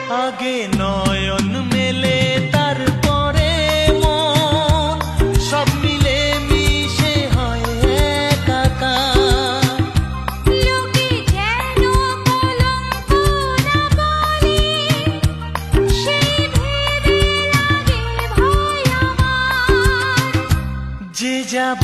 আগে নয়ন মেলে তারপরে মন সব মিলে মিশে হয় একাকার। লোকে যেন কলঙ্ক না বলে, সেই ভেবে লাগে ভয় আমার। যে যাব